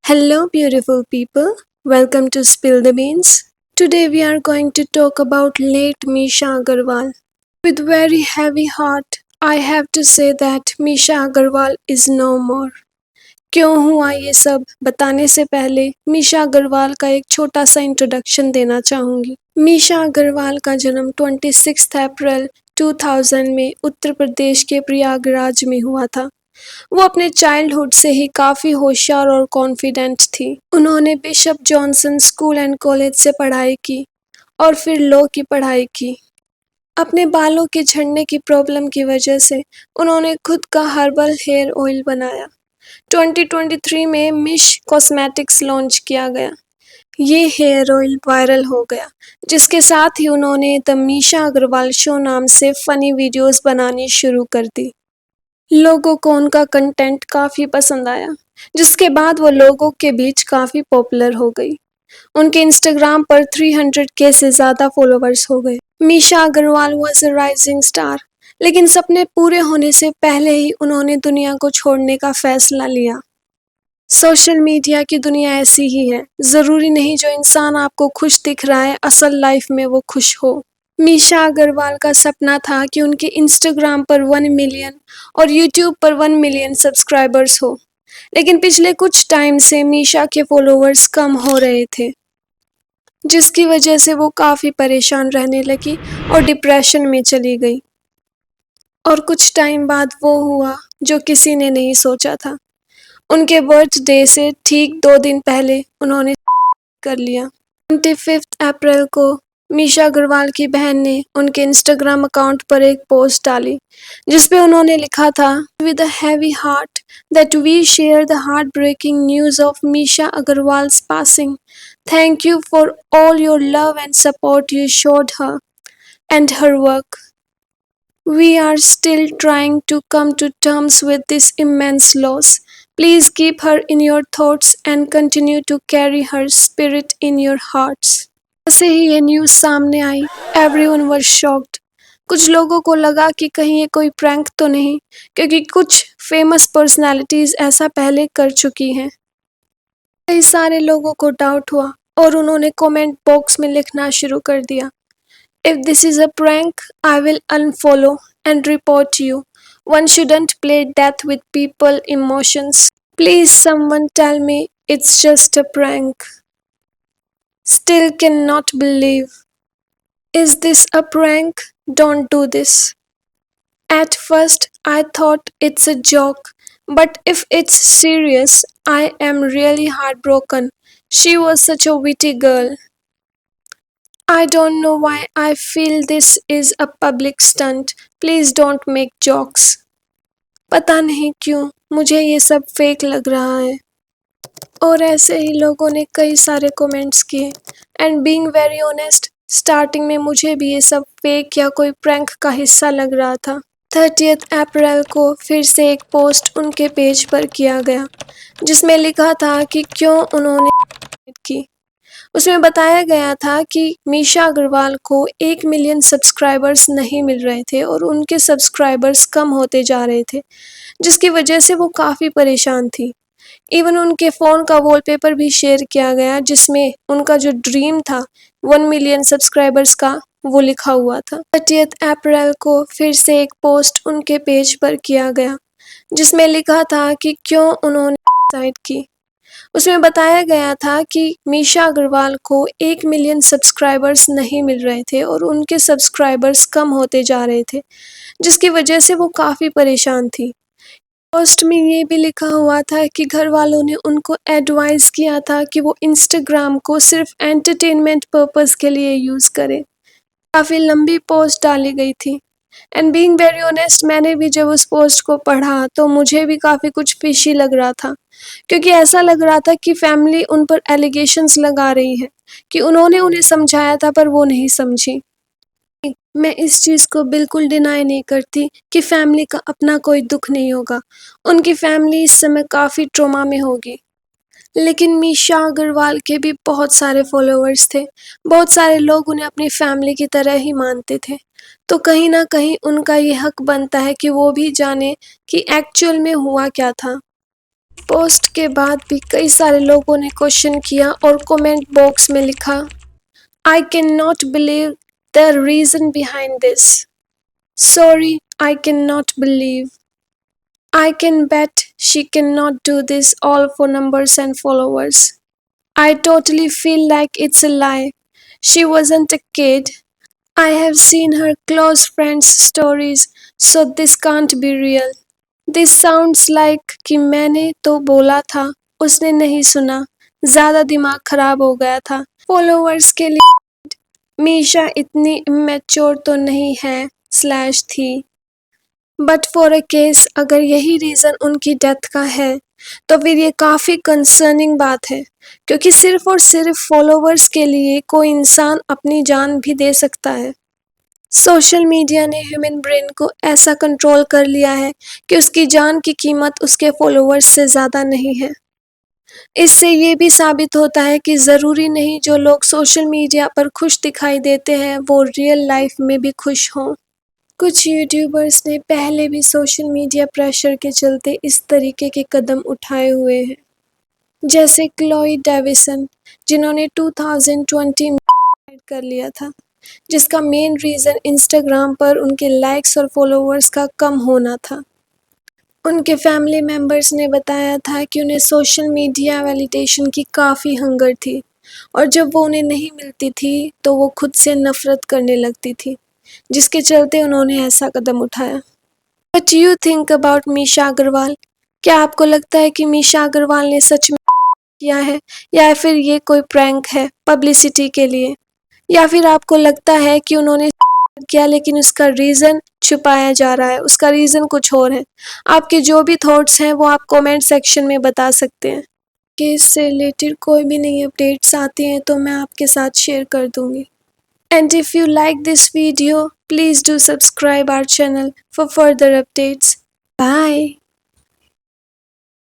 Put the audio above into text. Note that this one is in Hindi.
Hello, beautiful people. Welcome to Spill the Beans. Today we are going to talk about late Misha Agarwal. With very heavy heart, I have to say that Misha Agarwal is no more. क्यों हुआ ये सब बताने से पहले मीशा अग्रवाल का एक छोटा सा इंट्रोडक्शन देना चाहूँगी। मीशा अग्रवाल का जन्म 26 अप्रैल 2000 में उत्तर प्रदेश के प्रयागराज में हुआ था। वो अपने चाइल्डहुड से ही काफ़ी होशियार और कॉन्फिडेंट थी। उन्होंने bishop Johnson school and college से पढ़ाई की और फिर लॉ की पढ़ाई की। अपने बालों के झड़ने की प्रॉब्लम की वजह से उन्होंने खुद का हर्बल हेयर ऑयल बनाया। 2023 में मिश कॉस्मेटिक्स लॉन्च किया गया। ये हेयर ऑयल वायरल हो गया, जिसके साथ ही उन्होंने द मीशा अग्रवाल शो नाम से फ़नी वीडियोस बनानी शुरू कर दी। लोगों को उनका कंटेंट काफ़ी पसंद आया, जिसके बाद वो लोगों के बीच काफ़ी पॉपुलर हो गई। उनके इंस्टाग्राम पर 300K से ज़्यादा फॉलोअर्स हो गए। Misha Agarwal was a rising star, लेकिन सपने पूरे होने से पहले ही उन्होंने दुनिया को छोड़ने का फैसला लिया। सोशल मीडिया की दुनिया ऐसी ही है, ज़रूरी नहीं जो इंसान आपको खुश दिख रहा है असल लाइफ में वो खुश हो। मीशा अग्रवाल का सपना था कि उनके इंस्टाग्राम पर 1 मिलियन और यूट्यूब पर 1 मिलियन सब्सक्राइबर्स हो, लेकिन पिछले कुछ टाइम से मीशा के फॉलोअर्स कम हो रहे थे, जिसकी वजह से वो काफ़ी परेशान रहने लगी और डिप्रेशन में चली गई। और कुछ टाइम बाद वो हुआ जो किसी ने नहीं सोचा था। उनके बर्थडे से ठीक 2 दिन पहले उन्होंने कर लिया। 25 अप्रैल को मीशा अग्रवाल की बहन ने उनके इंस्टाग्राम अकाउंट पर एक पोस्ट डाली, जिसपे उन्होंने लिखा था, with a heavy heart that we share the heartbreaking news of Misha Agarwal's passing. Thank you for all your love and support you showed her and her work. We are still trying to come to terms with this immense loss. Please keep her in your thoughts and continue to carry her spirit in your hearts. जैसे ही ये न्यूज़ सामने आई, everyone was shocked. कुछ लोगों को लगा कि कहीं ये कोई प्रैंक तो नहीं, क्योंकि कुछ फेमस पर्सनालिटीज़ ऐसा पहले कर चुकी हैं। कई सारे लोगों को डाउट हुआ और उन्होंने कमेंट बॉक्स में लिखना शुरू कर दिया, If this is a prank, I will unfollow and report you. One shouldn't play death with people emotions. Please someone tell me it's just a prank. Still cannot believe. Is this a prank? Don't do this. At first, I thought it's a joke, but if it's serious, I am really heartbroken. She was such a witty girl. I don't know why I feel this is a public stunt. Please don't make jokes. पता नहीं क्यों मुझे ये सब फेक लग रहा है। और ऐसे ही लोगों ने कई सारे कमेंट्स किए। And being very honest, starting में मुझे भी ये सब फेक या कोई प्रैंक का हिस्सा लग रहा था। 30 अप्रैल को फिर से एक पोस्ट उनके पेज पर किया गया, जिसमें लिखा था कि क्यों उन्होंने की। उसमें बताया गया था कि मीशा अग्रवाल को 1 मिलियन सब्सक्राइबर्स नहीं मिल रहे थे और उनके सब्सक्राइबर्स कम होते जा रहे थे, जिसकी वजह से वो काफ़ी परेशान थी। इवन उनके फ़ोन का वॉलपेपर भी शेयर किया गया, जिसमें उनका जो ड्रीम था 1 मिलियन सब्सक्राइबर्स का, वो लिखा हुआ था। 30 अप्रैल को फिर से एक पोस्ट उनके पेज पर किया गया, जिसमें लिखा था कि क्यों उन्होंने सुसाइड की। उसमें बताया गया था कि मीशा अग्रवाल को 1 मिलियन सब्सक्राइबर्स नहीं मिल रहे थे और उनके सब्सक्राइबर्स कम होते जा रहे थे, जिसकी वजह से वो काफ़ी परेशान थी। पोस्ट में ये भी लिखा हुआ था कि घर वालों ने उनको एडवाइस किया था कि वो इंस्टाग्राम को सिर्फ एंटरटेनमेंट पर्पस के लिए यूज़ करें। काफ़ी लंबी पोस्ट डाली गई थी। एंड बीइंग वेरी ऑनेस्ट, मैंने भी जब उस पोस्ट को पढ़ा तो मुझे भी काफ़ी कुछ फिशी लग रहा था, क्योंकि ऐसा लग रहा था कि फैमिली उन पर एलिगेशंस लगा रही है कि उन्होंने उन्हें समझाया था पर वो नहीं समझी। मैं इस चीज़ को बिल्कुल डिनाई नहीं करती कि फैमिली का अपना कोई दुख नहीं होगा, उनकी फैमिली इस समय काफ़ी ट्रॉमा में होगी। लेकिन मीशा अग्रवाल के भी बहुत सारे फॉलोअर्स थे, बहुत सारे लोग उन्हें अपनी फैमिली की तरह ही मानते थे, तो कहीं ना कहीं उनका ये हक बनता है कि वो भी जाने कि एक्चुअल में हुआ क्या था। पोस्ट के बाद भी कई सारे लोगों ने क्वेश्चन किया और कमेंट बॉक्स में लिखा, I can not believe the reason behind this. Sorry, I can not believe. I can bet she cannot do this all for numbers and followers. I totally feel like it's a lie. She wasn't a kid. I have seen her close friends' stories, so this can't be real. This sounds like कि मैंने तो बोला था, उसने नहीं सुना, ज़्यादा दिमाग खराब हो गया था। फॉलोअर्स के लिए मीशा इतनी इमेच्योर तो नहीं है स्लैश थी। बट फॉर अ केस अगर यही रीज़न उनकी डेथ का है तो फिर ये काफ़ी कंसर्निंग बात है, क्योंकि सिर्फ और सिर्फ फॉलोवर्स के लिए कोई इंसान अपनी जान भी दे सकता है। सोशल मीडिया ने ह्यूमन ब्रेन को ऐसा कंट्रोल कर लिया है कि उसकी जान की कीमत उसके फॉलोवर्स से ज़्यादा नहीं है। इससे ये भी साबित होता है कि ज़रूरी नहीं जो लोग सोशल मीडिया पर खुश दिखाई देते हैं वो रियल लाइफ में भी खुश हों। कुछ यूट्यूबर्स ने पहले भी सोशल मीडिया प्रेशर के चलते इस तरीके के कदम उठाए हुए हैं, जैसे क्लोई डेविसन, जिन्होंने 2020 में suicide कर लिया था, जिसका मेन रीज़न इंस्टाग्राम पर उनके लाइक्स और फॉलोअर्स का कम होना था। उनके फैमिली मेंबर्स ने बताया था कि उन्हें सोशल मीडिया वैलिडेशन की काफ़ी हंगर थी और जब वो उन्हें नहीं मिलती थी तो वो खुद से नफरत करने लगती थी, जिसके चलते उन्होंने ऐसा कदम उठाया। What you think about Misha Agarwal? क्या आपको लगता है कि मीशा अग्रवाल ने सच में किया है या फिर ये कोई प्रैंक है पब्लिसिटी के लिए, या फिर आपको लगता है कि उन्होंने किया लेकिन उसका रीज़न छुपाया जा रहा है, उसका रीज़न कुछ और है? आपके जो भी थॉट्स हैं वो आप कमेंट सेक्शन में बता सकते हैं। केस से रिलेटेड कोई भी नई अपडेट्स आती हैं तो मैं आपके साथ शेयर कर दूंगी। And if you like this video, please do subscribe our channel for further updates. Bye.